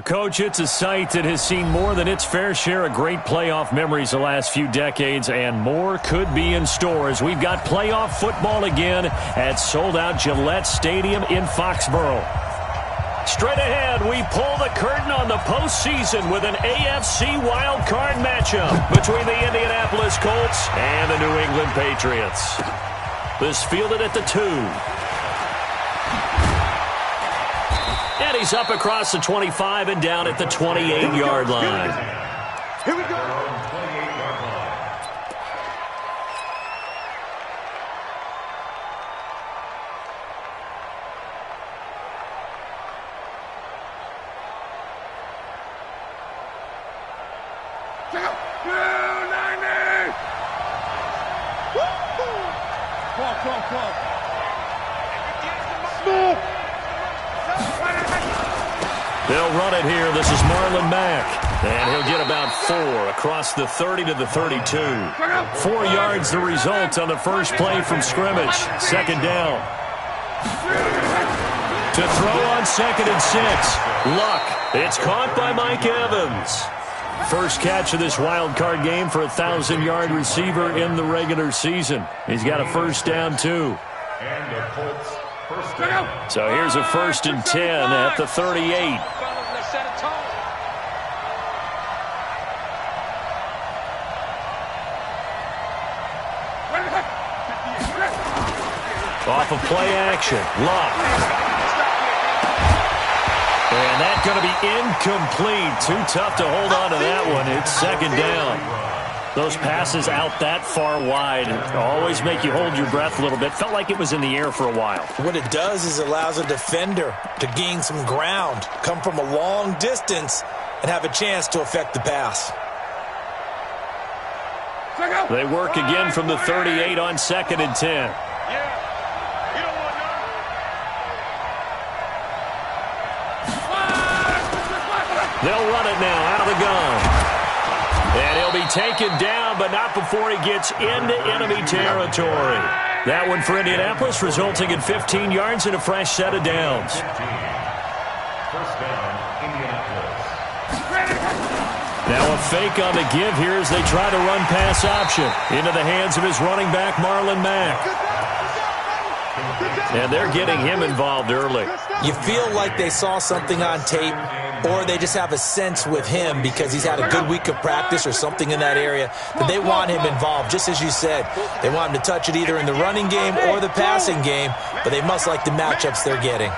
Coach, it's a site that has seen more than its fair share of great playoff memories the last few decades, and more could be in store as we've got playoff football again at sold-out Gillette Stadium in Foxborough. Straight ahead, we pull the curtain on the postseason with an AFC wildcard matchup between the Indianapolis Colts and the New England Patriots. This fielded at the 2. And he's up across the 25 and down at the 28-yard line. Here we go. They'll run it here. This is Marlon Mack. And he'll get about 4 across the 30 to the 32. 4 yards the result on the first play from scrimmage. Second down. To throw on 2nd and 6. Luck. It's caught by Mike Evans. First catch of this wild card game for a 1,000-yard receiver in the regular season. He's got a first down, too. And the Colts first down. So here's a 1st and 10 at the 38. Off of play action. Luck. And that's going to be incomplete. Too tough to hold on to that one. It's second down. Those passes out that far wide always make you hold your breath a little bit. Felt like it was in the air for a while. What it does is it allows a defender to gain some ground, come from a long distance, and have a chance to affect the pass. They work again from the 38 on 2nd and 10. They'll run it now out of the gun. And he'll be taken down, but not before he gets into enemy territory. That one for Indianapolis, resulting in 15 yards and a fresh set of downs. First down, Indianapolis. Now a fake on the give here as they try to run pass option into the hands of his running back, Marlon Mack. And they're getting him involved early. You feel like they saw something on tape, or they just have a sense with him because he's had a good week of practice or something in that area that they want him involved, just as you said. They want him to touch it either in the running game or the passing game, but they must like the matchups they're getting.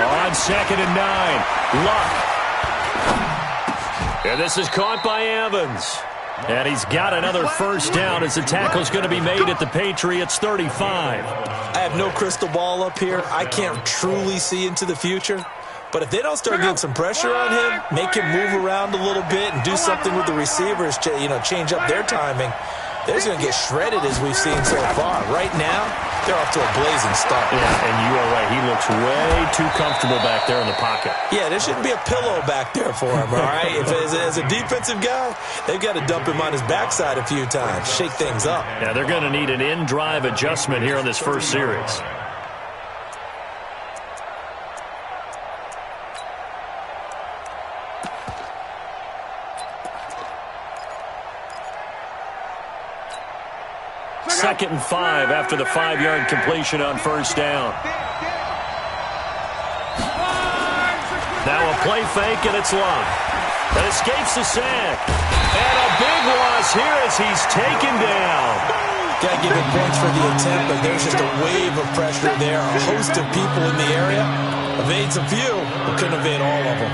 On 2nd and 9, Luck. And this is caught by Evans. And he's got another first down as the tackle's going to be made at the Patriots 35. I have no crystal ball up here. I can't truly see into the future. But if they don't start getting some pressure on him, make him move around a little bit and do something with the receivers, change up their timing, they're going to get shredded as we've seen so far. Right now, they're off to a blazing start. Yeah, and you are right. He looks way too comfortable back there in the pocket. Yeah, there shouldn't be a pillow back there for him, all right? As a defensive guy, they've got to dump him on his backside a few times, shake things up. Yeah, they're going to need an in-drive adjustment here in this first series. Second and 5 after the 5-yard completion on first down. Now a play fake, and it's Luck. That escapes the sack. And a big loss here as he's taken down. Got to give him points for the attempt, but there's just a wave of pressure there. A host of people in the area. Evades a few, but couldn't evade all of them.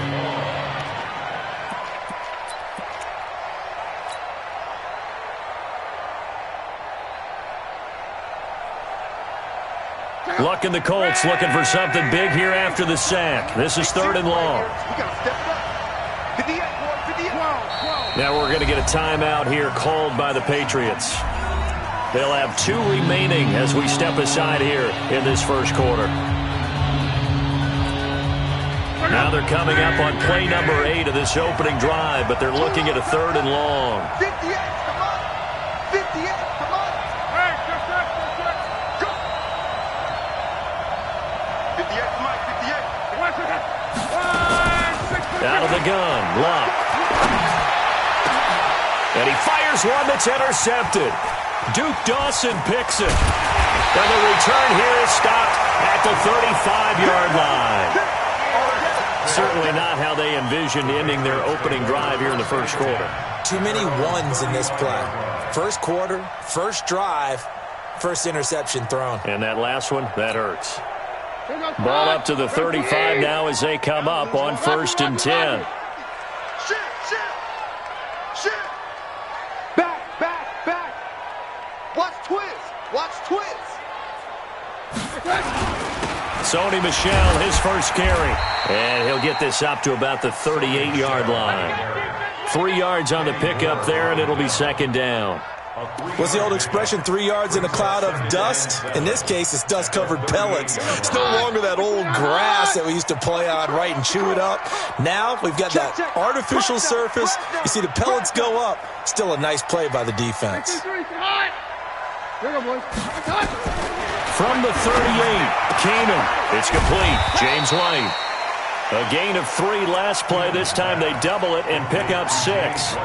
Luck and the Colts looking for something big here after the sack. This is 3rd and long. Now we're going to get a timeout here called by the Patriots. They'll have 2 remaining as we step aside here in this first quarter. Now they're coming up on play number 8 of this opening drive, but they're looking at a 3rd and long. 58, come on. 58, come on. Hey, go. 58, come on, 58. Out of the gun, Luck. And he fires one that's intercepted. Duke Dawson picks it. And the return here is stopped at the 35-yard line. Certainly not how they envisioned ending their opening drive here in the first quarter. Too many ones in this play. First quarter, first drive, first interception thrown. And that last one, that hurts. Ball up to the 35 now as they come up on 1st and 10. Back. Watch twist. Sony Michel, his first carry. And he'll get this up to about the 38-yard line. 3 yards on the pickup there, and it'll be 2nd down. What's the old expression, 3 yards in a cloud of dust? In this case, it's dust-covered pellets. It's no longer that old grass that we used to play on, right, and chew it up. Now we've got that artificial surface. You see the pellets go up. Still a nice play by the defense. From the 38, Keenum. It's complete. James White. A gain of 3 last play. This time they double it and pick up 6.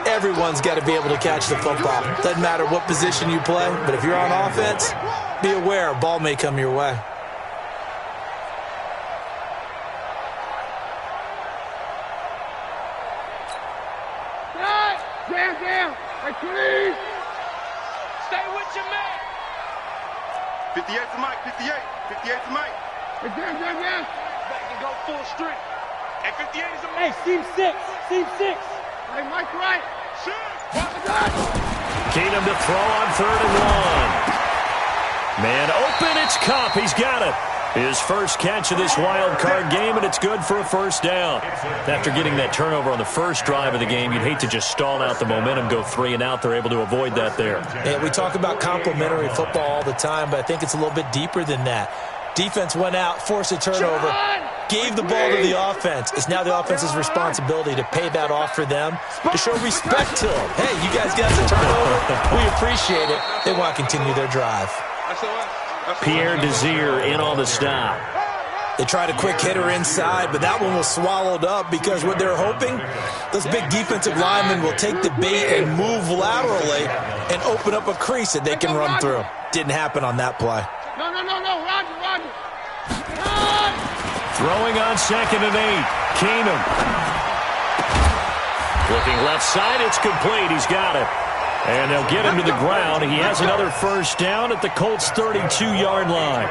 Everyone's got to be able to catch the football. Doesn't matter what position you play, but if you're on offense, be aware a ball may come your way. Jam. Hey, please. Stay with your man. 58 to Mike. 58 to Mike. Hey, jam. Back and go full strength. Hey, 58 is a Hey, seam 6. Hey, Mike, right. Keenum to throw on 3rd and 1. Man open, it's Cup. He's got it. His first catch of this wild card game, and it's good for a 1st down. After getting that turnover on the first drive of the game, you'd hate to just stall out the momentum, go 3 and out. They're able to avoid that there. Yeah, we talk about complementary football all the time, but I think it's a little bit deeper than that. Defense went out, forced a turnover, gave the ball to the offense. It's now the offense's responsibility to pay that off for them, to show respect to them. Hey, you guys got the turnover. We appreciate it. They want to continue their drive. Pierre Desir in on the stop. They tried a quick hitter inside, but that one was swallowed up because what they're hoping, those big defensive linemen will take the bait and move laterally and open up a crease that they can run through. Didn't happen on that play. No, Roger. Throwing on 2nd and 8. Keenum. Looking left side, it's complete. He's got it. And they'll get him to the ground. He has another 1st down at the Colts' 32-yard line.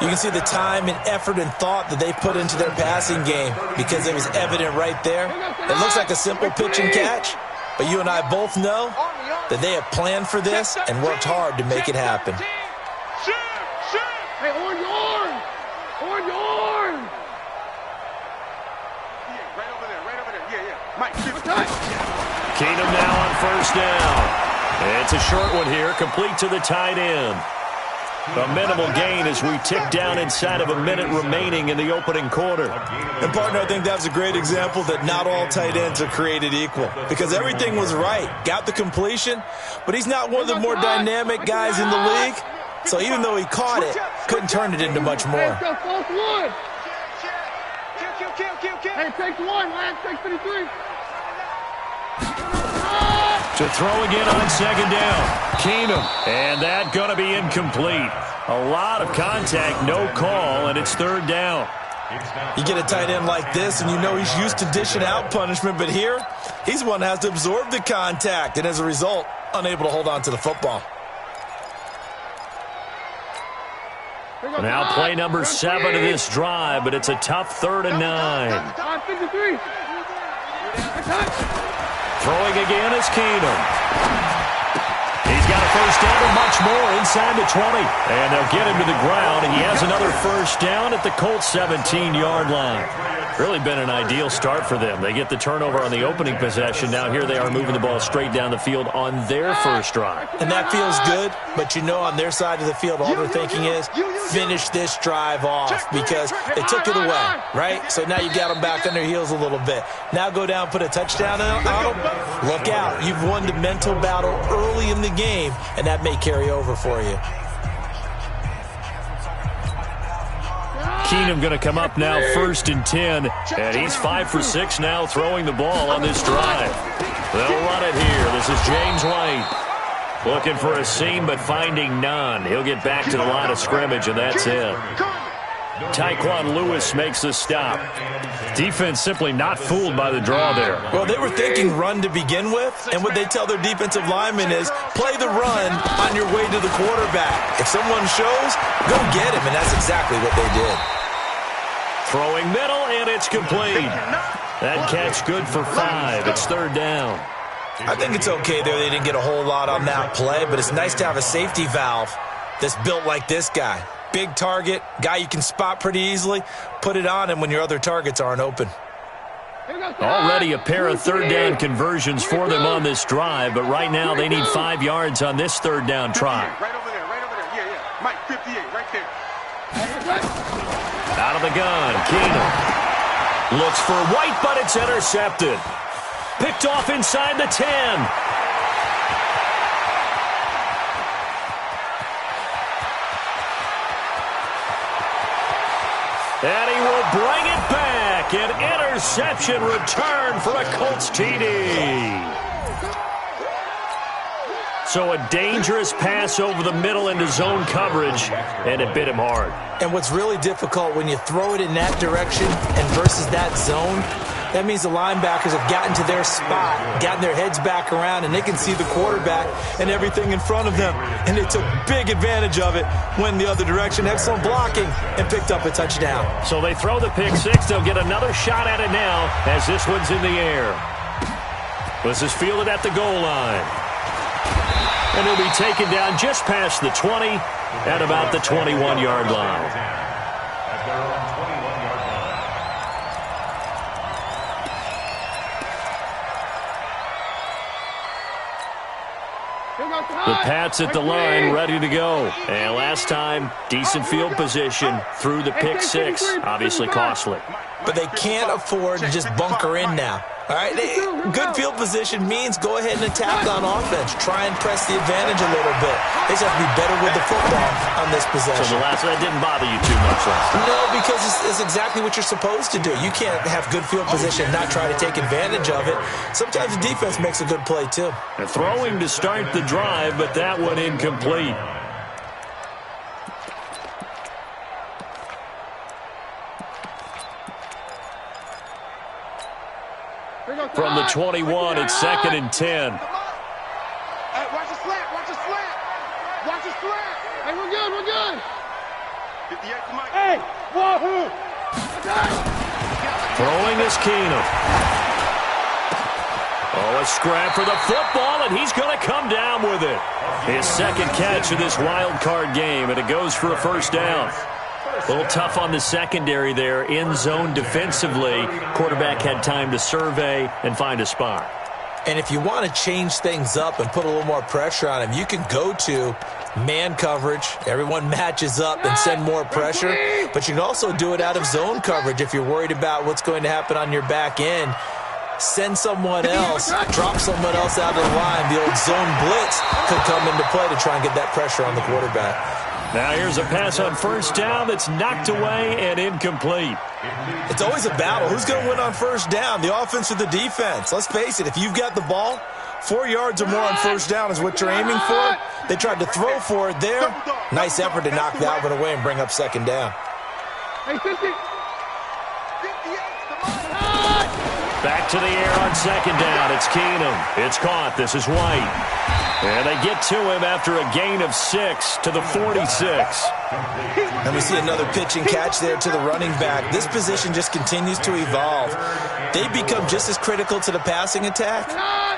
You can see the time and effort and thought that they put into their passing game because it was evident right there. It looks like a simple pitch and catch, but you and I both know that they have planned for this and worked hard to make it happen. Hey, orange. Right over there. Yeah. Mike, Keenum now on 1st down. It's a short one here, complete to the tight end. A minimal gain as we tick down inside of a minute remaining in the opening quarter. And, partner, I think that was a great example that not all tight ends are created equal because everything was right. Got the completion, but he's not one of the more dynamic guys in the league. So even though he caught it, couldn't turn it into much more. Hey, false one. Kill. Hey, take 1, man. Take 33. To throw again on 2nd down. Keenum. And that going to be incomplete. A lot of contact, no call, and it's 3rd down. You get a tight end like this, and you know he's used to dishing out punishment, but here, he's the one that has to absorb the contact, and as a result, unable to hold on to the football. Now play number 7 of this drive, but it's a tough 3rd and 9. 53. Throwing again is Keenum. He's got a 1st down and much more inside the 20. And they'll get him to the ground, and he has another 1st down at the Colts' 17-yard line. Really been an ideal start for them. They get the turnover on the opening possession. Now here they are moving the ball straight down the field on their first drive. And that feels good, but you know on their side of the field, all they're thinking is finish this drive off because they took it away, right? So now you got them back on their heels a little bit. Now go down, put a touchdown on them. Look out. You've won the mental battle early in the game, and that may carry over for you. Keenum going to come up now 1st and 10, and he's 5 for 6 now throwing the ball on this drive. They'll run it here. This is James White. Looking for a seam, but finding none. He'll get back to the line of scrimmage, and that's it. Tyquan Lewis makes the stop. Defense simply not fooled by the draw there. Well, they were thinking run to begin with, and what they tell their defensive linemen is play the run on your way to the quarterback. If someone shows, go get him, and that's exactly what they did. Throwing middle, and it's complete. That catch good for 5. It's 3rd down. I think it's okay there. They didn't get a whole lot on that play, but it's nice to have a safety valve that's built like this guy. Big target, guy you can spot pretty easily. Put it on him when your other targets aren't open. Already a pair of 3rd down conversions for them on this drive, but right now they need 5 yards on this 3rd down try. Right over there, right over there. Yeah, yeah. Mike, 58, right there. Out of the gun, Keenum. Looks for White, but it's intercepted. Picked off inside the 10. And he will bring it back. An interception return for a Colts TD. So a dangerous pass over the middle into zone coverage, and it bit him hard. And what's really difficult when you throw it in that direction and versus that zone, that means the linebackers have gotten to their spot, gotten their heads back around, and they can see the quarterback and everything in front of them. And they took big advantage of it, went the other direction, excellent blocking, and picked up a touchdown. So they throw the pick six. They'll get another shot at it now as this one's in the air. This is fielded at the goal line. And he'll be taken down just past the 20 at about the 21-yard line. The Pats at the line, ready to go. And last time, decent field position through the pick six. Obviously costly. But they can't afford to just bunker in now. All right, good field position means go ahead and attack on offense. Try and press the advantage a little bit. They just have to be better with the football on this possession. So that didn't bother you too much last time? No, because it's exactly what you're supposed to do. You can't have good field position and not try to take advantage of it. Sometimes the defense makes a good play, too. They're throwing to start the drive, but that one incomplete. From the 21, it's 2nd and 10. Hey, watch the slant, watch the slant. Watch the slant. Hey, we're good, we're good. 58 to Mike. Hey, wahoo. Throwing is Keenum. Oh, a scrap for the football, and he's going to come down with it. His second catch of this wild card game, and it goes for a 1st down. A little tough on the secondary there, in zone defensively. Quarterback had time to survey and find a spot. And if you want to change things up and put a little more pressure on him, you can go to man coverage. Everyone matches up and send more pressure. But you can also do it out of zone coverage if you're worried about what's going to happen on your back end. Send someone else, drop someone else out of the line. The old zone blitz could come into play to try and get that pressure on the quarterback. Now here's a pass on 1st down that's knocked away and incomplete. It's always a battle. Who's going to win on 1st down, the offense or the defense? Let's face it, if you've got the ball, 4 yards or more on 1st down is what you're aiming for. They tried to throw for it there. Nice effort to knock that one away and bring up 2nd down. Hey, 50. Back to the air on 2nd down. It's Keenum. It's caught. This is White. And they get to him after a gain of 6 to the 46. And we see another pitch and catch there to the running back. This position just continues to evolve. They become just as critical to the passing attack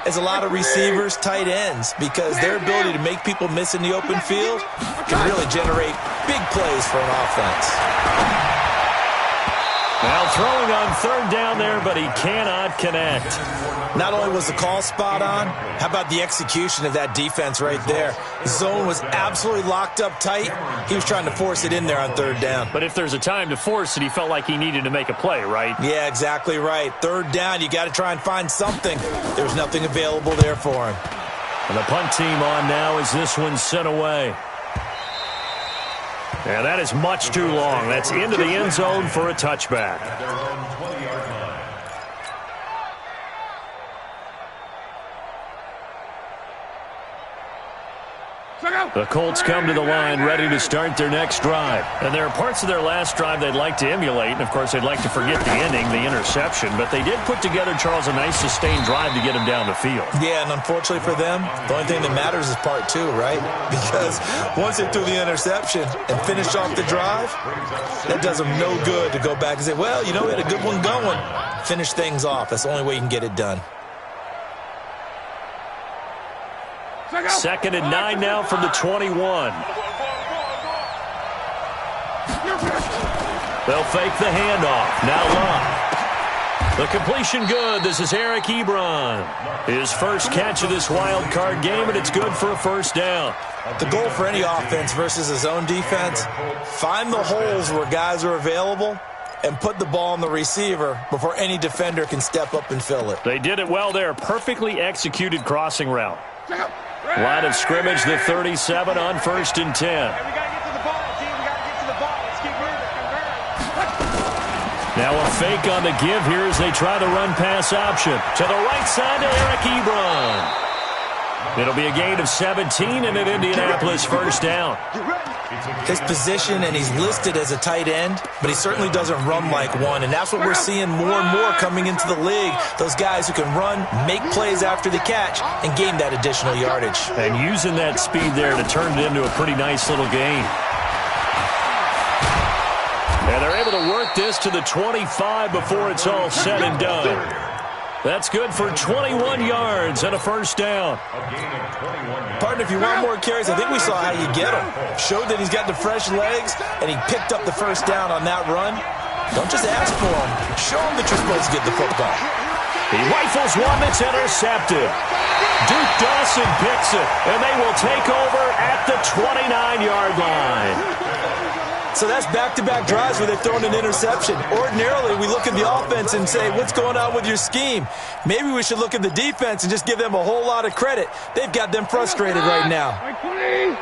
as a lot of receivers, tight ends, because their ability to make people miss in the open field can really generate big plays for an offense. Now throwing on 3rd down there, but he cannot connect. Not only was the call spot on, how about the execution of that defense right there? The zone was absolutely locked up tight. He was trying to force it in there on 3rd down. But if there's a time to force it, he felt like he needed to make a play, right? Yeah, exactly right. 3rd down, you got to try and find something. There's nothing available there for him. And the punt team on now as this one's sent away. And that is much too long. That's into the end zone for a touchback. At their own 20-yard line. The Colts come to the line ready to start their next drive. And there are parts of their last drive they'd like to emulate. And, of course, they'd like to forget the ending, the interception. But they did put together, Charles, a nice sustained drive to get him down the field. Yeah, and unfortunately for them, the only thing that matters is part two, right? Because once they threw the interception and finished off the drive, that does them no good to go back and say, well, you know, we had a good one going. Finish things off. That's the only way you can get it done. 2nd and 9 now from the 21. They'll fake the handoff. Now Love. The completion good. This is Eric Ebron. His first catch of this wild card game, and it's good for a first down. The goal for any offense versus his own defense, find the holes where guys are available and put the ball on the receiver before any defender can step up and fill it. They did it well there. Perfectly executed crossing route. Line of scrimmage, the 37 on 1st and 10. We got to get to the ball, team. We got to get to the ball. Let's keep moving. Now a fake on the give here as they try the run-pass option. To the right side to Eric Ebron. It'll be a gain of 17 and an Indianapolis first down. His position, and he's listed as a tight end, but he certainly doesn't run like one, and that's what we're seeing more and more coming into the league. Those guys who can run, make plays after the catch, and gain that additional yardage. And using that speed there to turn it into a pretty nice little gain. And they're able to work this to the 25 before it's all said and done. That's good for 21 yards and a first down. Partner, if you want more carries, I think we saw how you get him. Showed that he's got the fresh legs, and he picked up the first down on that run. Don't just ask for him. Show him that you're supposed to get the football. He rifles one that's intercepted. Duke Dawson picks it, and they will take over at the 29-yard line. So that's back-to-back drives where they've thrown an interception. Ordinarily, we look at the offense and say, what's going on with your scheme? Maybe we should look at the defense and just give them a whole lot of credit. They've got them frustrated right now.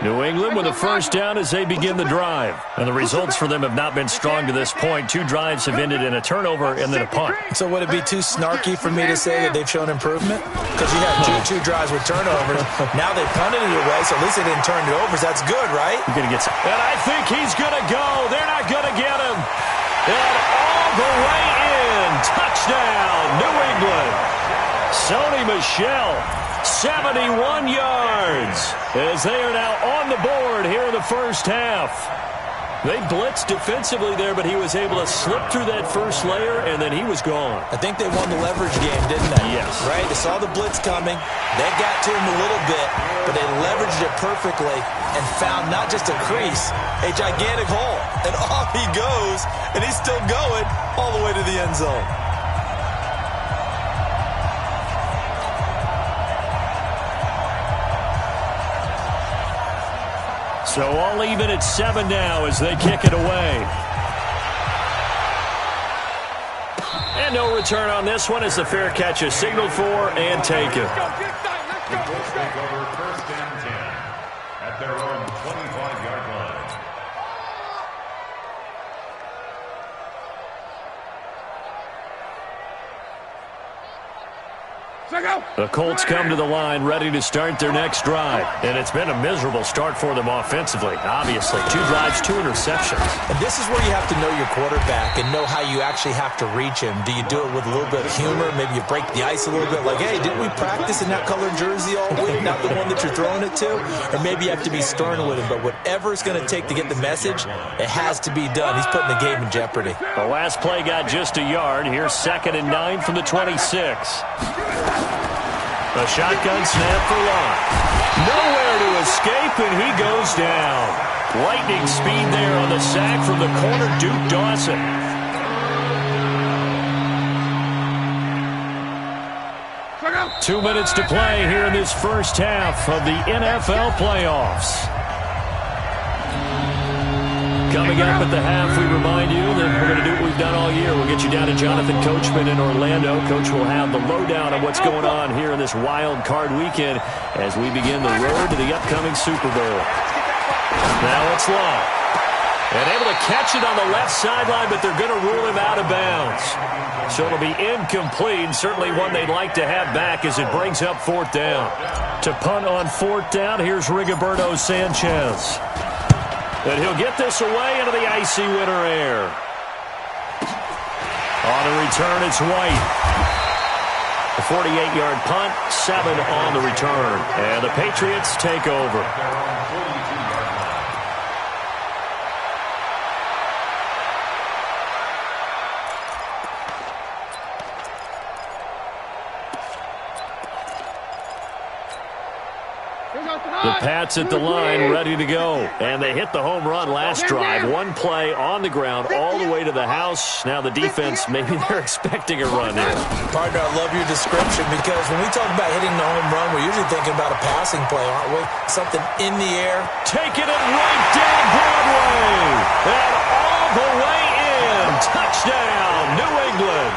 New England with a first down as they begin the drive. And the results for them have not been strong to this point. 2 drives have ended in a turnover and then a punt. So would it be too snarky for me to say that they've shown improvement? Because you had two drives with turnovers. Now they punted it away, so at least they didn't turn it over. So that's good, right? You're gonna get some. And I think he's going to go. They're not going to get him. And all the way in. Touchdown, New England. Sony Michel, 71 yards. As they are now on the board here in the first half. They blitzed defensively there, but he was able to slip through that first layer, and then he was gone. I think they won the leverage game, didn't they? Yes. Right? They saw the blitz coming. They got to him a little bit, but they leveraged it perfectly and found not just a crease, a gigantic hole. And off he goes, and he's still going all the way to the end zone. So all even at 7 now as they kick it away. And no return on this one as the fair catch is signaled for and taken. The Colts take over 1st and 10 at their own 25-yard line. The Colts come to the line ready to start their next drive. And it's been a miserable start for them offensively. Obviously, 2 drives, 2 interceptions. And this is where you have to know your quarterback and know how you actually have to reach him. Do you do it with a little bit of humor? Maybe you break the ice a little bit like, hey, didn't we practice in that colored jersey all week? Not the one that you're throwing it to? Or maybe you have to be stern with him. But whatever it's going to take to get the message, it has to be done. He's putting the game in jeopardy. The last play got just a yard. Here's 2nd and 9 from the 26. A shotgun snap for Locke. Nowhere to escape, and he goes down. Lightning speed there on the sack from the corner, Duke Dawson. Two minutes to play here in this first half of the NFL playoffs. Coming up at the half, we remind you that we're going to do what we've done all year. We'll get you down to Jonathan Coachman in Orlando. Coach will have the lowdown on what's going on here in this wild card weekend as we begin the road to the upcoming Super Bowl. Now it's Locke. And able to catch it on the left sideline, but they're going to rule him out of bounds. So it'll be incomplete, certainly one they'd like to have back as it brings up 4th down. To punt on 4th down, here's Rigoberto Sanchez. And he'll get this away into the icy winter air. On the return, it's White. A 48-yard punt, 7 on the return. And the Patriots take over. The Pats at the line, ready to go. And they hit the home run last drive. One play on the ground all the way to the house. Now the defense, maybe they're expecting a run here. Partner, I love your description because when we talk about hitting the home run, we're usually thinking about a passing play, aren't we? Something in the air. Taking it right down Broadway. And all the way in. Touchdown, New England.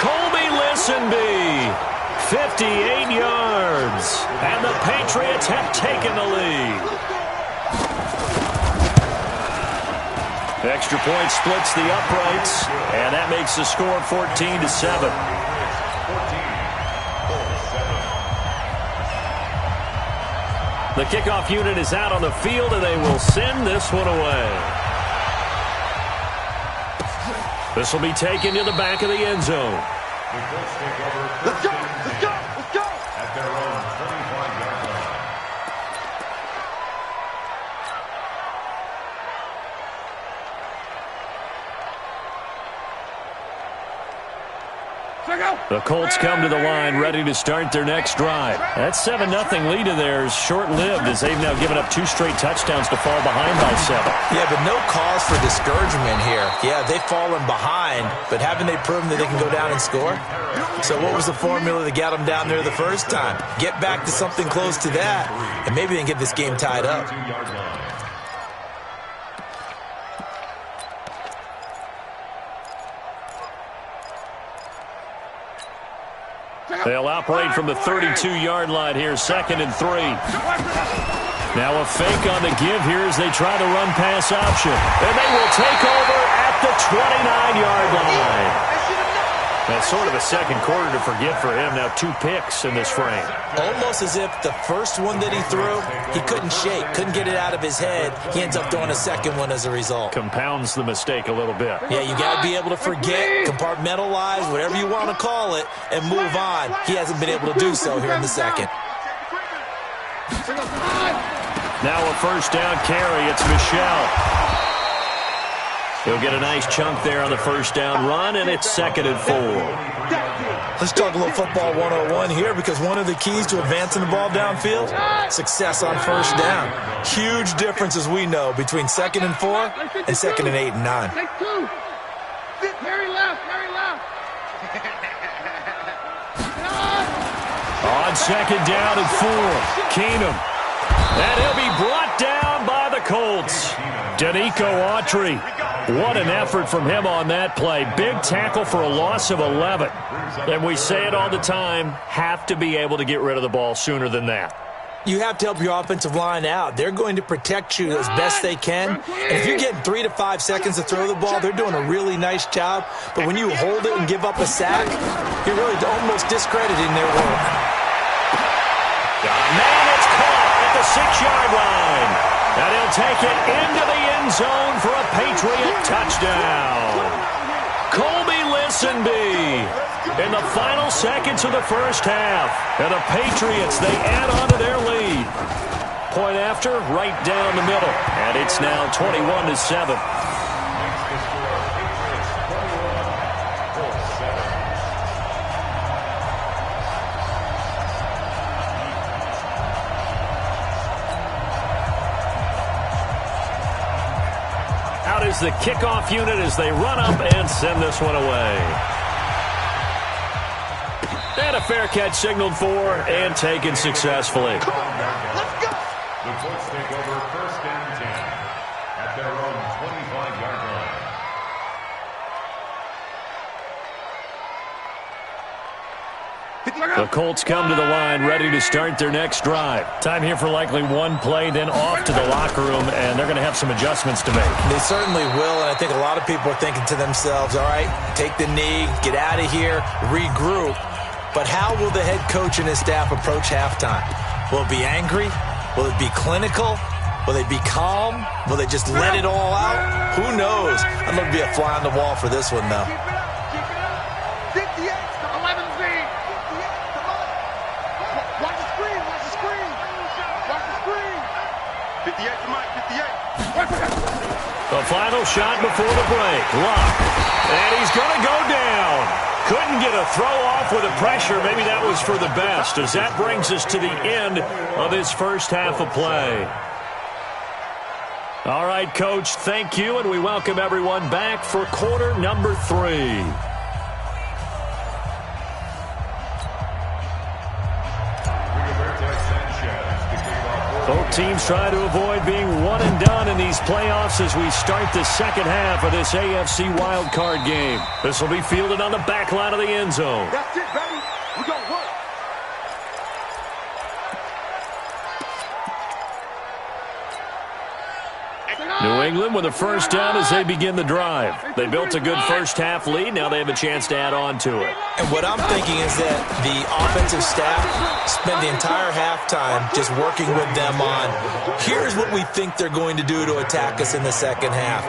Colby Listenbee. 58 yards, and the Patriots have taken the lead. Extra point splits the uprights, and that makes the score 14-7. The kickoff unit is out on the field, and they will send this one away. This will be taken to the back of the end zone. Let's go! Let's go! Let's go! At their own 25-yard line. The Colts come to the line ready to start their next drive. That 7-0 lead of theirs short-lived as they've now given up 2 straight touchdowns to fall behind by 7. Yeah, but no cause for discouragement here. Yeah, they've fallen behind, but haven't they proven that they can go down and score? So what was the formula that got them down there the first time? Get back to something close to that, and maybe they can get this game tied up. They'll operate from the 32-yard line here, 2nd and 3. Now a fake on the give here as they try to run pass option. And they will take over at the 29-yard line. That's sort of a second quarter to forget for him. Now 2 picks in this frame. Almost as if the first one that he threw, he couldn't shake, couldn't get it out of his head. He ends up throwing a second one as a result. Compounds the mistake a little bit. Yeah, you got to be able to forget, compartmentalize, whatever you want to call it, and move on. He hasn't been able to do so here in the second. Now a first down carry. It's Michel. He'll get a nice chunk there on the first down run, and it's 2nd and 4. Let's talk a little football 101 here because one of the keys to advancing the ball downfield, success on first down. Huge difference, as we know, between 2nd and 4 and 2nd and 8 and 9. Carry left, carry left. On 2nd down and 4, Keenum. And he'll be brought down by the Colts. Danico Autry. What an effort from him on that play. Big tackle for a loss of 11. And we say it all the time, have to be able to get rid of the ball sooner than that. You have to help your offensive line out. They're going to protect you as best they can. And if you're getting 3 to 5 seconds to throw the ball, they're doing a really nice job. But when you hold it and give up a sack, you're really almost discrediting their work. Man, it's caught at the 6-yard line. And he'll take it into the end zone for a Patriot touchdown. Colby Listenbee in the final seconds of the first half. And the Patriots, they add on to their lead. Point after, right down the middle. And it's now 21-7. Is the kickoff unit as they run up and send this one away. And a fair catch signaled for and taken successfully. Let's go! The Colts take over 1st and 10 at their own 25-yard line. The Colts come to the line ready to start their next drive. Time here for likely one play, then off to the locker room, and they're going to have some adjustments to make. They certainly will, and I think a lot of people are thinking to themselves, all right, take the knee, get out of here, regroup. But how will the head coach and his staff approach halftime? Will it be angry? Will it be clinical? Will they be calm? Will they just let it all out? Who knows? I'd love to be a fly on the wall for this one, though. Keep it up. 58. 11 feet. 58. Come on. Watch the screen. Watch the screen. Watch the screen. 58 to Mike. 58. The final shot before the break. Luck. And he's going to go down. Couldn't get a throw off with the pressure. Maybe that was for the best, as that brings us to the end of this first half of play. All right, Coach, thank you, and we welcome everyone back for quarter number 3. Both teams try to avoid being one and done in these playoffs as we start the second half of this AFC wildcard game. This will be fielded on the back line of the end zone. That's it, baby. We're going to work. New England with a first down as they begin the drive. They built a good first half lead. Now they have a chance to add on to it. And what I'm thinking is that the offensive staff spent the entire halftime just working with them on, here's what we think they're going to do to attack us in the second half.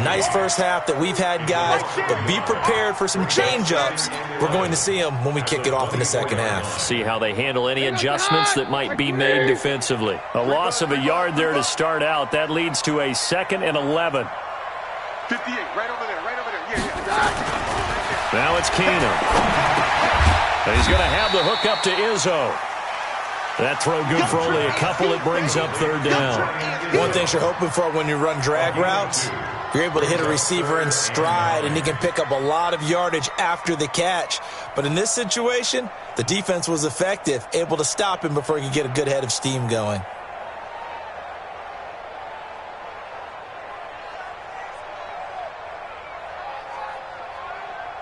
Nice first half that we've had, guys, but be prepared for some change-ups. We're going to see them when we kick it off in the second half. See how they handle any adjustments that might be made defensively. A loss of a yard there to start out. That leads to a 2nd and 11. 58, right over there, right over there. Yeah. Now it's Keenum. And he's going to have the hook up to Izzo. That throw good for only a couple. It brings up 3rd down. One thing you're hoping for when you run drag routes, you're able to hit a receiver in stride, and he can pick up a lot of yardage after the catch. But in this situation, the defense was effective, able to stop him before he could get a good head of steam going.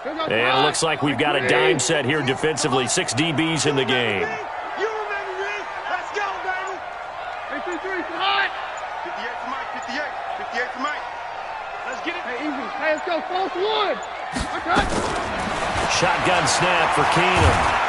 And it looks like we've got a dime set here defensively. 6 DBs in the game. You remember me. Let's go, baby. 53, hot. 58 to Mike. 58. 58 to Mike. Let's get it. Hey, easy. Hey, let's go. Close one. Okay. Shotgun snap for Keenum.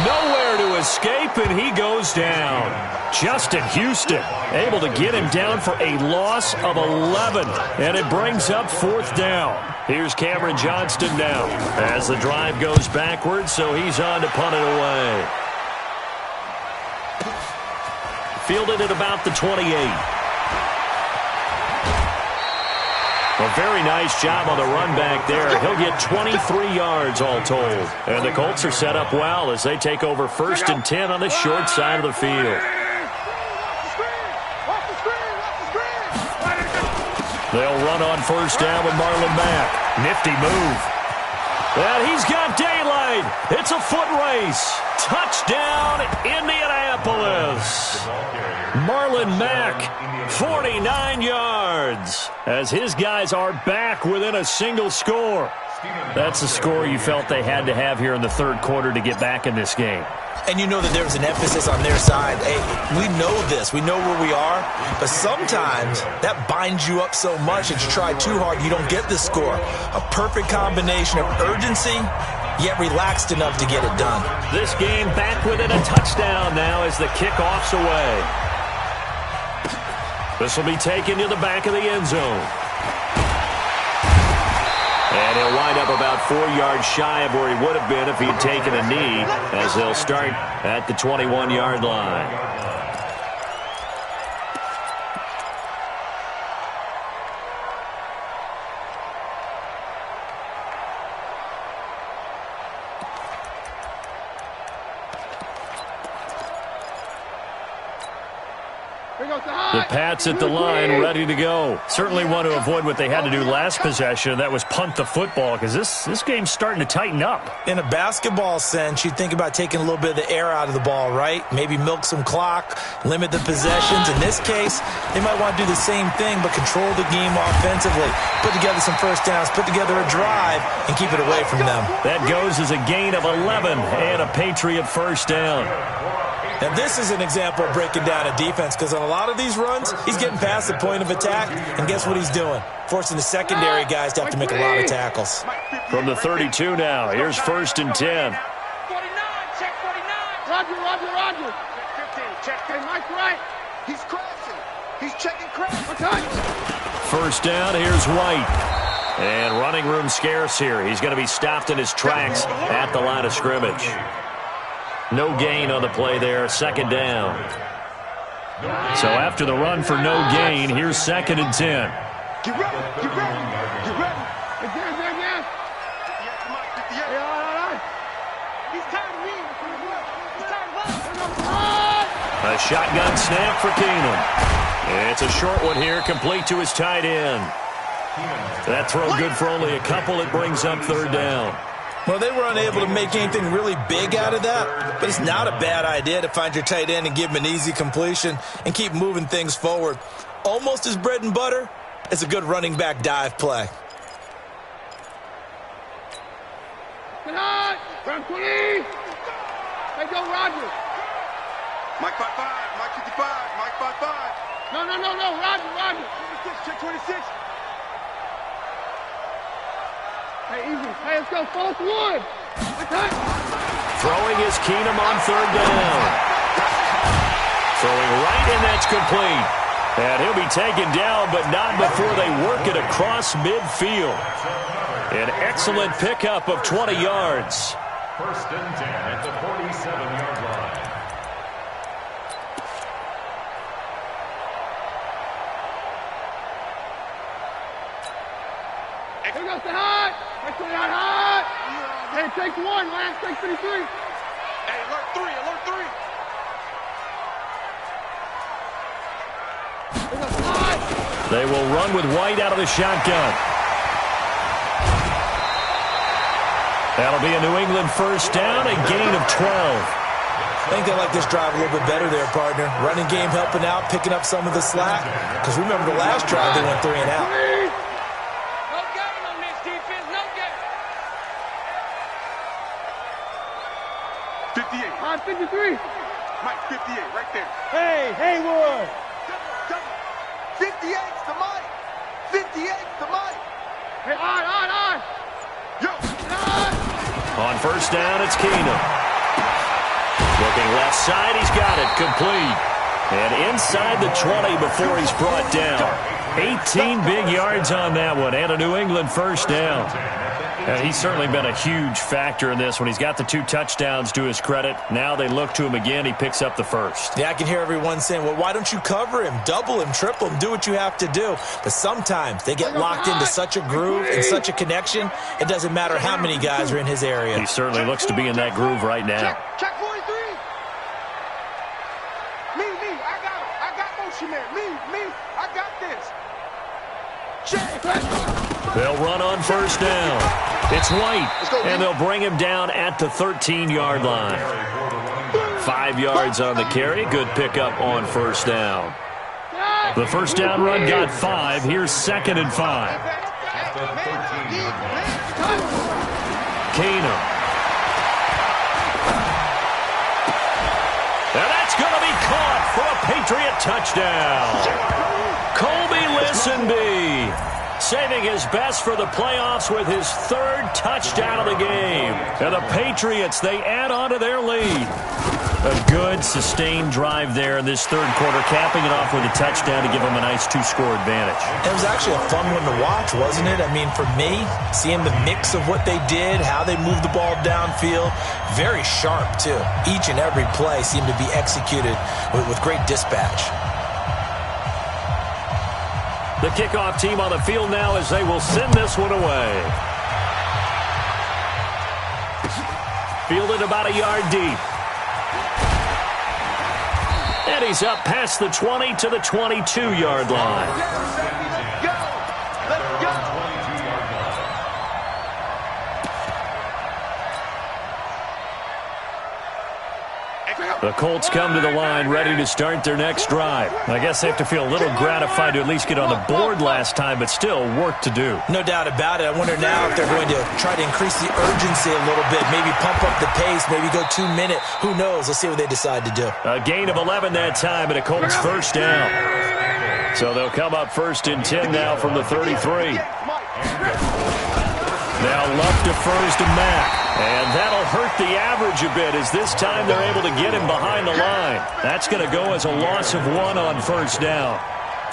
Nowhere to escape, and he goes down. Justin Houston able to get him down for a loss of 11, and it brings up 4th down. Here's Cameron Johnston now as the drive goes backwards, so he's on to punt it away. Fielded at about the 28. A very nice job on the run back there. He'll get 23 yards all told. And the Colts are set up well as they take over 1st and 10 on the short side of the field. They'll run on 1st down with Marlon Mack. Nifty move. And he's got daylight. It's a foot race. Touchdown, Indianapolis. Marlon Mack, 49 yards, as his guys are back within a single score. That's the score you felt they had to have here in the 3rd quarter to get back in this game. And you know that there was an emphasis on their side. Hey, we know this. We know where we are. But sometimes that binds you up so much that you try too hard, you don't get the score. A perfect combination of urgency, yet relaxed enough to get it done. This game back within a touchdown now as the kickoff's away. This will be taken to the back of the end zone. And he'll wind up about 4 yards shy of where he would have been if he had taken a knee, as they'll start at the 21-yard line. The Pats at the line, ready to go. Certainly want to avoid what they had to do last possession. That was punt the football, because this game's starting to tighten up. In a basketball sense, you think about taking a little bit of the air out of the ball, right? Maybe milk some clock, limit the possessions. In this case, they might want to do the same thing, but control the game offensively. Put together some first downs, put together a drive, and keep it away from them. That goes as a gain of 11 and a Patriot first down. Now, this is an example of breaking down a defense, because on a lot of these runs, he's getting past the point of attack, and guess what he's doing? Forcing the secondary guys to have to make a lot of tackles. From the 32 now, here's 1st and 10. 49, check 49. Roger. Check 15, check 10. Mike's right. He's crashing. He's checking crash. First down, here's White. And running room scarce here. He's going to be stopped in his tracks at the line of scrimmage. No gain on the play there, 2nd down. So after the run for no gain, here's 2nd and 10. Get ready. Again. He's tired of me. He's tired of us. A shotgun snap for Keenum. It's a short one here, complete to his tight end. That throw good for only a couple. It brings up 3rd down. Well, they were unable to make anything really big out of that, but it's not a bad idea to find your tight end and give him an easy completion and keep moving things forward. Almost as bread and butter as a good running back dive play. Round 20. Hey, go, Roger. Mike 55, Mike 55, Mike 55. No, Roger. 26, check 26. Hey, easy. Hey, let's go. 4th one. Throwing is Keenum on 3rd down. Throwing right, and that's complete. And he'll be taken down, but not before they work it across midfield. An excellent pickup of 20 yards. 1st and 10 at the 47-yard line. Here goes the hot. That's the hot. Hey, take 1. Last take 33. Hey, alert 3. Here goes the hot. They will run with White out of the shotgun. That'll be a New England first down, a gain of 12. I think they like this drive a little bit better there, partner. Running game helping out, picking up some of the slack. Because remember the last drive, they went 3 and out. No game on this defense, no game. 58. All right, 53. Mike 58, right there. Hey, Haywood. 58's to Mike. 58's to Mike. Hey, on. Yo. On first down, it's Keenum. Looking left side, he's got it, complete. And inside the 20 before he's brought down. 18 big yards on that one, and a New England first down. And he's certainly been a huge factor in this when he's got the 2 touchdowns to his credit. Now they look to him again. He picks up the first. Yeah, I can hear everyone saying, well, why don't you cover him, double him, triple him, do what you have to do. But sometimes they get locked into such a groove and such a connection, it doesn't matter how many guys are in his area. He certainly looks to be in that groove right now. Check 43. Me, I got him. I got motion man. Me, I got this. Check. They'll run on first down. It's White, and they'll bring him down at the 13-yard line. 5 yards on the carry. Good pickup on first down. The first down run got 5. Here's 2nd and 5. Keenum. And that's going to be caught for a Patriot touchdown. Colby Listenby saving his best for the playoffs with his 3rd touchdown of the game. And the Patriots, they add on to their lead. A good, sustained drive there in this 3rd quarter, capping it off with a touchdown to give them a nice 2-score advantage. It was actually a fun one to watch, wasn't it? I mean, for me, seeing the mix of what they did, how they moved the ball downfield, very sharp, too. Each and every play seemed to be executed with great dispatch. The kickoff team on the field now as they will send this one away. Fielded about a yard deep. And he's up past the 20 to the 22-yard line. Go! Let's go! The Colts come to the line ready to start their next drive. I guess they have to feel a little gratified to at least get on the board last time, but still work to do. No doubt about it. I wonder now if they're going to try to increase the urgency a little bit, maybe pump up the pace, maybe go 2 minute. Who knows? Let's see what they decide to do. A gain of 11 that time and a Colts first down. So they'll come up 1st and 10 now from the 33. Now Luck defers to Mack. And that'll hurt the average a bit as this time they're able to get him behind the line. That's going to go as a loss of 1 on first down.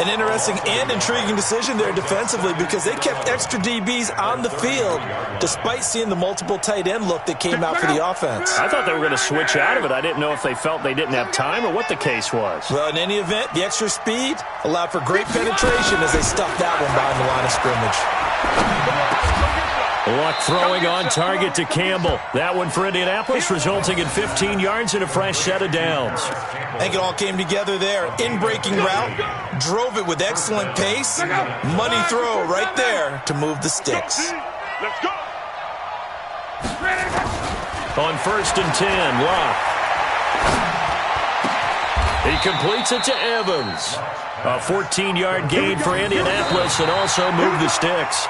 An interesting and intriguing decision there defensively because they kept extra DBs on the field despite seeing the multiple tight end look that came out for the offense. I thought they were going to switch out of it. I didn't know if they felt they didn't have time or what the case was. Well, in any event, the extra speed allowed for great penetration as they stuffed that one behind the line of scrimmage. Luck throwing on target to Campbell. That one for Indianapolis, resulting in 15 yards and a fresh set of downs. I think it all came together there. In-breaking route, drove it with excellent pace. Money throw right there to move the sticks. Let's go! On 1st and 10, Luck. He completes it to Evans. A 14-yard gain for Indianapolis and also move the sticks.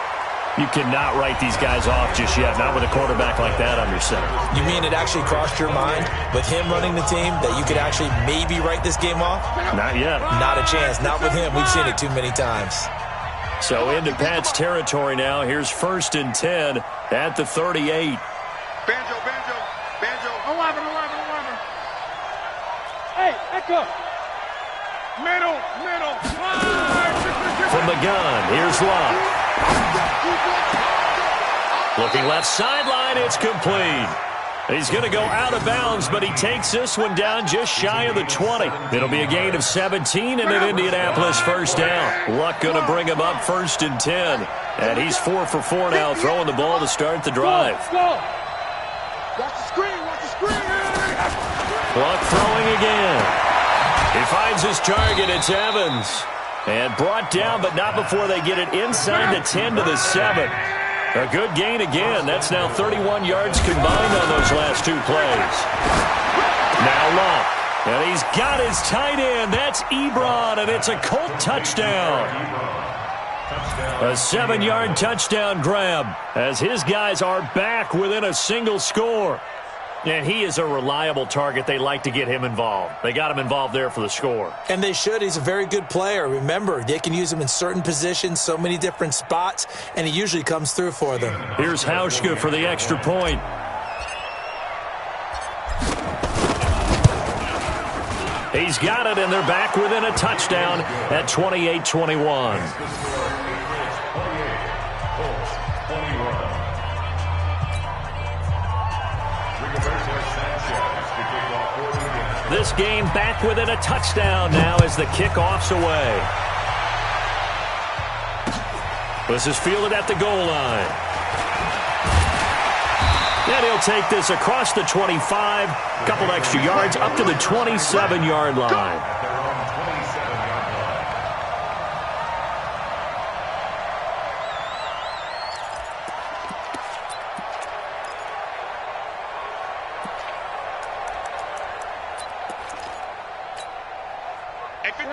You cannot write these guys off just yet, not with a quarterback like that under center. You mean it actually crossed your mind with him running the team that you could actually maybe write this game off? Not yet. Not a chance. Not with him. We've seen it too many times. So into Pat's territory now. Here's 1st and 10 at the 38. Banjo. 11. Hey, echo. Middle. From the gun, here's Luck. Looking left sideline, it's complete. He's going to go out of bounds, but he takes this one down just shy of the 20. It'll be a gain of 17 and an Indianapolis first down. Luck going to bring him up 1st and 10. And he's 4 for 4 now, throwing the ball to start the drive. Go. Watch the screen. Luck throwing again. He finds his target. It's Evans. And brought down, but not before they get it inside the 10 to the 7. A good gain again. That's now 31 yards combined on those last 2 plays. Now Luck. And he's got his tight end. That's Ebron, and it's a Colt touchdown. A 7-yard touchdown grab as his guys are back within a single score. And he is a reliable target. They like to get him involved. They got him involved there for the score. And they should. He's a very good player. Remember, they can use him in certain positions, so many different spots, and he usually comes through for them. Here's Hauschka for the extra point. He's got it, and they're back within a touchdown at 28-21. This game back within a touchdown now as the kickoff's away. This is fielded at the goal line. And he'll take this across the 25, a couple extra yards, up to the 27-yard line.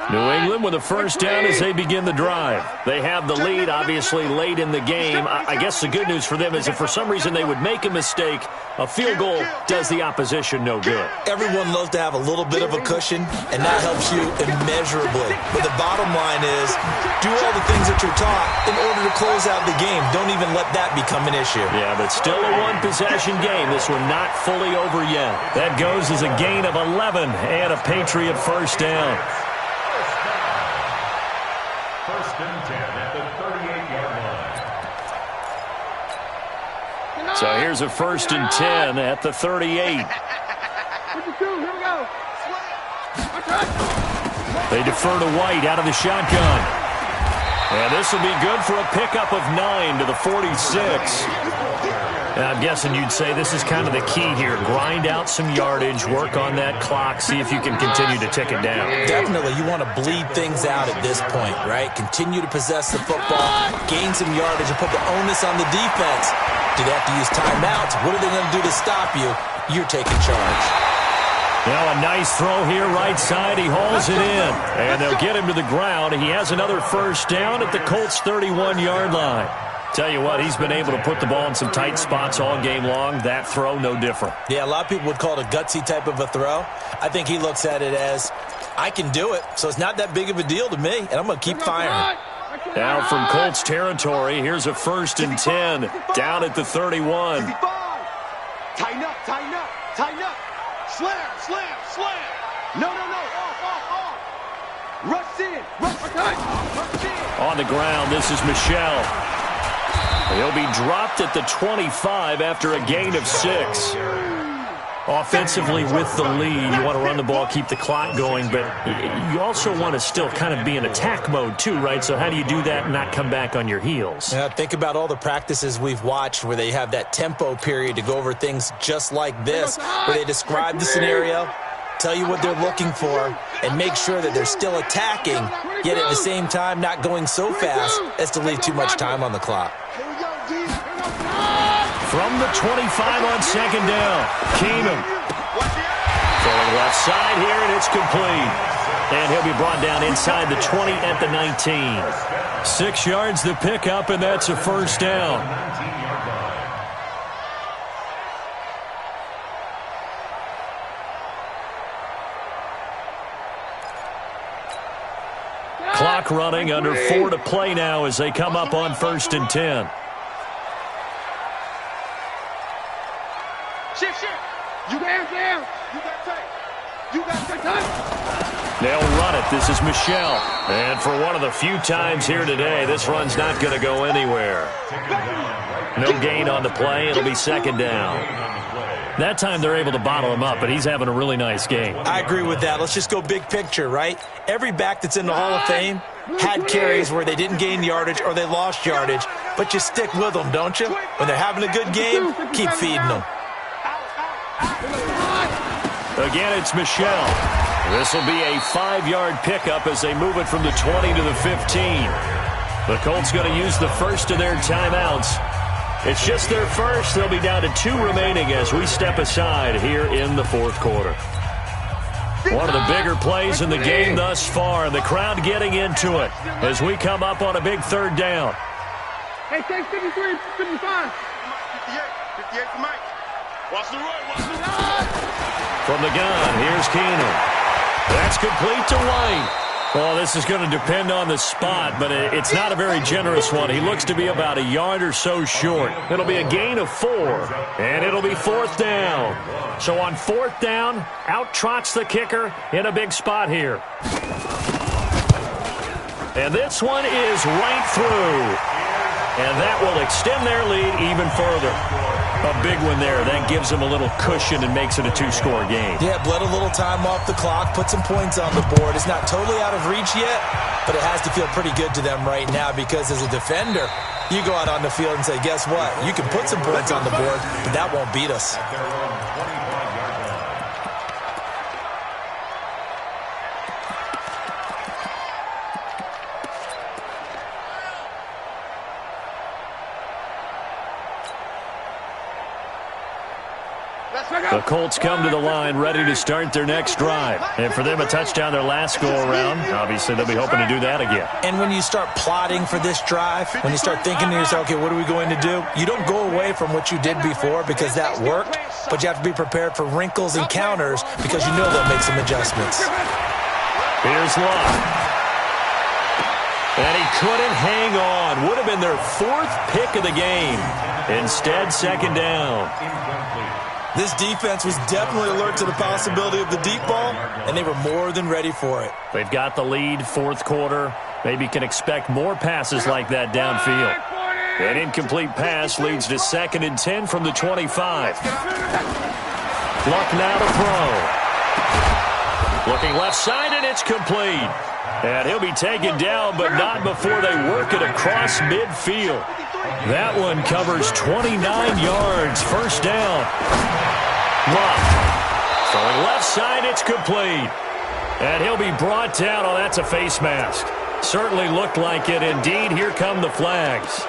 New England with a first down as they begin the drive. They have the lead, obviously, late in the game. I guess the good news for them is if for some reason they would make a mistake, a field goal does the opposition no good. Everyone loves to have a little bit of a cushion, and that helps you immeasurably. But the bottom line is, do all the things that you're taught in order to close out the game. Don't even let that become an issue. Yeah, but still a one-possession game. This one not fully over yet. That goes as a gain of 11 and a Patriot first down. First and 10 at the 38-yard line. So here's a first and 10 at the 38. Here we go. They defer to White out of the shotgun. And this will be good for a pickup of 9 to the 46. I'm guessing you'd say this is kind of the key here. Grind out some yardage, work on that clock, see if you can continue to tick it down. Definitely. You want to bleed things out at this point, right? Continue to possess the football, gain some yardage, and put the onus on the defense. Do they have to use timeouts? What are they going to do to stop you? You're taking charge. Now a nice throw here, right side. He hauls it in, and they'll get him to the ground. He has another first down at the Colts' 31-yard line. Tell you what, he's been able to put the ball in some tight spots all game long. That throw, no different. Yeah, a lot of people would call it a gutsy type of a throw. I think he looks at it as, I can do it, so it's not that big of a deal to me, and I'm going to keep firing. Now from Colts territory, here's a 1st and 10 down at the 31. Tighten up, tighten up, tighten up. Slam, slam, slam. No, off. Rush in, rush in. On the ground, this is Michel. He'll be dropped at the 25 after a gain of 6. Offensively with the lead, you want to run the ball, keep the clock going, but you also want to still kind of be in attack mode too, right? So how do you do that and not come back on your heels? Yeah, think about all the practices we've watched where they have that tempo period to go over things just like this, where they describe the scenario, tell you what they're looking for, and make sure that they're still attacking, yet at the same time not going so fast as to leave too much time on the clock. From the 25 on 2nd down, Keenum. Throwing left side here, and it's complete. And he'll be brought down inside the 20 at the 19. 6 yards the pickup, and that's a first down. Clock running, under 4 to play now as they come up on 1st and 10. Shift. You down. You got time. They'll run it. This is Michel. And for one of the few times here today, this run's not going to go anywhere. No gain on the play. It'll be 2nd down. That time they're able to bottle him up, but he's having a really nice game. I agree with that. Let's just go big picture, right? Every back that's in the Hall of Fame had carries where they didn't gain yardage or they lost yardage, but you stick with them, don't you? When they're having a good game, keep feeding them. Again, it's Michel. This will be a 5-yard pickup as they move it from the 20 to the 15. The Colts going to use the first of their timeouts. It's just their first. They'll be down to 2 remaining as we step aside here in the 4th quarter. One of the bigger plays in the game thus far, and the crowd getting into it as we come up on a big 3rd down. Hey, take 53, 55. 58 for Mike. Watch the run. From the gun, here's Keenum. That's complete to White. Well, this is going to depend on the spot, but it's not a very generous one. He looks to be about a yard or so short. It'll be a gain of 4, and it'll be 4th down. So on 4th down, out trots the kicker in a big spot here. And this one is right through. And that will extend their lead even further. A big one there. That gives them a little cushion and makes it a 2-score game. Yeah, bled a little time off the clock, put some points on the board. It's not totally out of reach yet, but it has to feel pretty good to them right now because as a defender, you go out on the field and say, guess what? You can put some points on the board, but that won't beat us. The Colts come to the line ready to start their next drive. And for them, a touchdown their last go-around. Obviously, they'll be hoping to do that again. And when you start plotting for this drive, when you start thinking to yourself, okay, what are we going to do? You don't go away from what you did before because that worked, but you have to be prepared for wrinkles and counters because you know they'll make some adjustments. Here's Love. And he couldn't hang on. Would have been their 4th pick of the game. Instead, 2nd down. This defense was definitely alert to the possibility of the deep ball, and they were more than ready for it. They've got the lead, 4th quarter. Maybe can expect more passes like that downfield. An incomplete pass leads to 2nd and 10 from the 25. Luck now to throw. Looking left side, and it's complete. And he'll be taken down, but not before they work it across midfield. That one covers 29 yards. First down. Locked. Throwing left side, it's complete. And he'll be brought down. Oh, that's a face mask. Certainly looked like it. Indeed, here come the flags.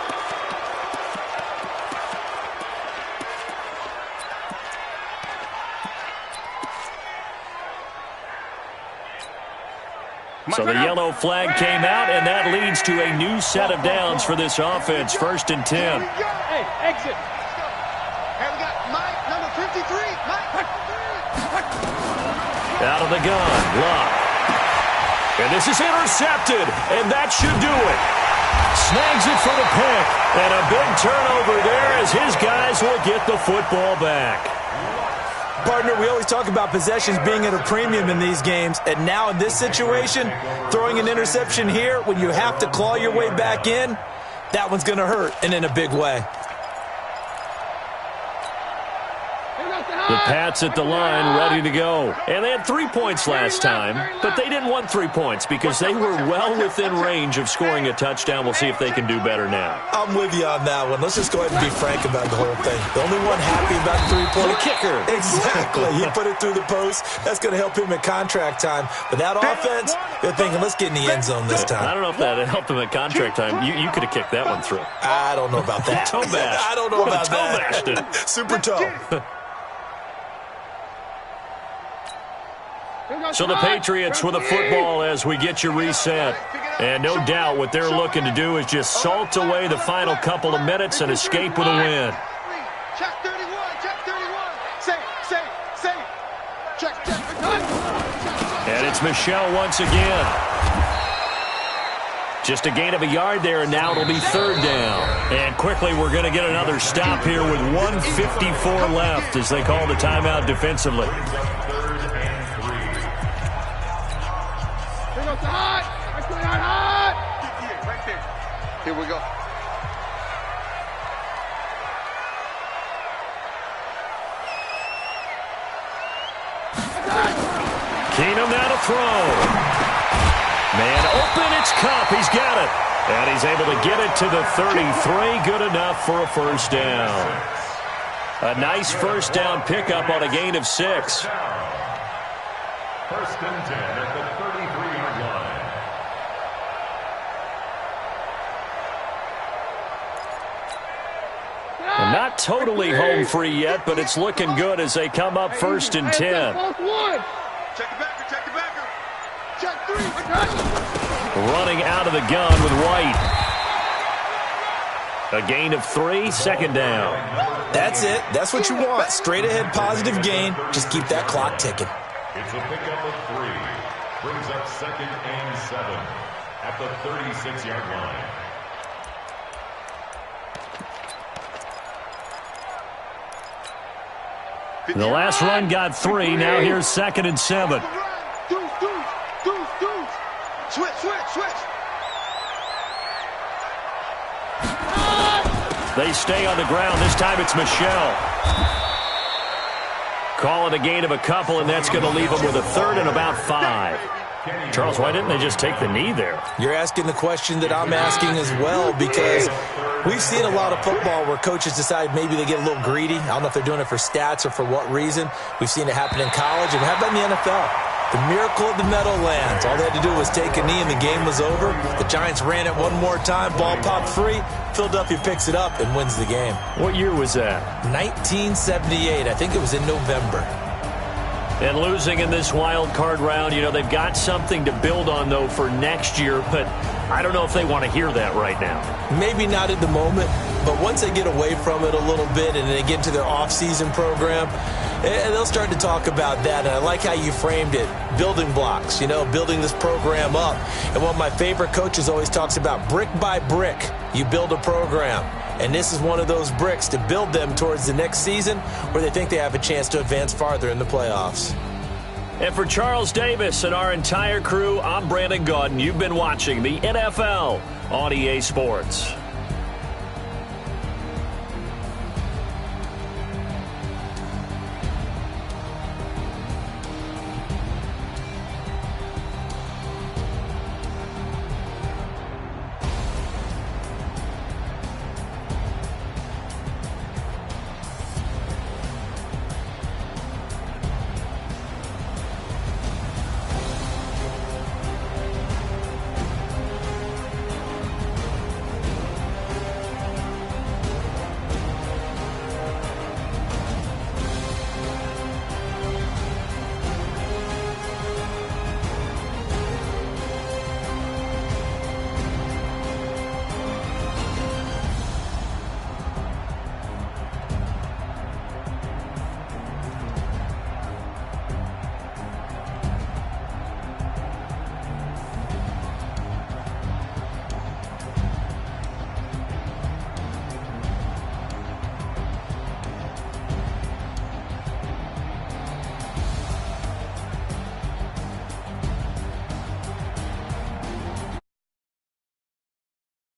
So the yellow flag came out, and that leads to a new set of downs for this offense. 1st and 10. Hey, exit. Hey, we got Mike, number 53. Mike. Out of the gun, Locke. And this is intercepted, and that should do it. Snags it for the pick, and a big turnover there as his guys will get the football back. Partner, we always talk about possessions being at a premium in these games, and now in this situation, throwing an interception here when you have to claw your way back in, that one's going to hurt, and in a big way. The Pats at the line, ready to go. And they had 3 points last time, but they didn't want 3 points because they were well within range of scoring a touchdown. We'll see if they can do better now. I'm with you on that one. Let's just go ahead and be frank about the whole thing. The only one happy about the 3-point kicker. Exactly. He put it through the post. That's going to help him at contract time. But that offense, they're thinking, let's get in the end zone this time. I don't know if that helped him at contract time. You could have kicked that one through. I don't know about that. Toe bash. I don't know about toe bashed it. that. Super toe. So the Patriots with a football as we get you reset. And no doubt what they're looking to do is just salt away the final couple of minutes and escape with a win. Check 31, check 31. Say. Check. And it's Michelle once again. Just a gain of a yard there, and now it'll be 3rd down. And quickly we're going to get another stop here with 1:54 left as they call the timeout defensively. Hot. Right there. Here we go. Keenum now to throw. Man open, it's Cup. He's got it. And he's able to get it to the 33. Good enough for a first down. A nice first down pickup on a gain of 6. 1st and 10 at the 33-yard line. And not totally home free yet, but it's looking good as they come up 1st and 10. Check the backer. Check 3. Running out of the gun with White. A gain of 3, 2nd down. That's it. That's what you want. Straight ahead positive gain. Just keep that clock ticking. It's a pickup of 3. Brings up 2nd and 7 at the 36-yard line. The last run got 3. Now here's 2nd and 7. Deuce. Switch. They stay on the ground. This time it's Michelle. Call it a gain of a couple, and that's going to leave them with a 3rd and about 5. Charles, why didn't they just take the knee there? You're asking the question that I'm asking as well, because we've seen a lot of football where coaches decide maybe they get a little greedy. I don't know if they're doing it for stats or for what reason. We've seen it happen in college, and how about in the NFL? The miracle of the Meadowlands. All they had to do was take a knee, and the game was over. The Giants ran it one more time. Ball popped free. Philadelphia picks it up and wins the game. What year was that? 1978. I think it was in November. And losing in this wild card round, you know, they've got something to build on, though, for next year. But I don't know if they want to hear that right now. Maybe not at the moment, but once they get away from it a little bit and they get into their off-season program, and they'll start to talk about that. And I like how you framed it. Building blocks, you know, building this program up. And one of my favorite coaches always talks about brick by brick, you build a program. And this is one of those bricks to build them towards the next season where they think they have a chance to advance farther in the playoffs. And for Charles Davis and our entire crew, I'm Brandon Gaudin. You've been watching the NFL on EA Sports.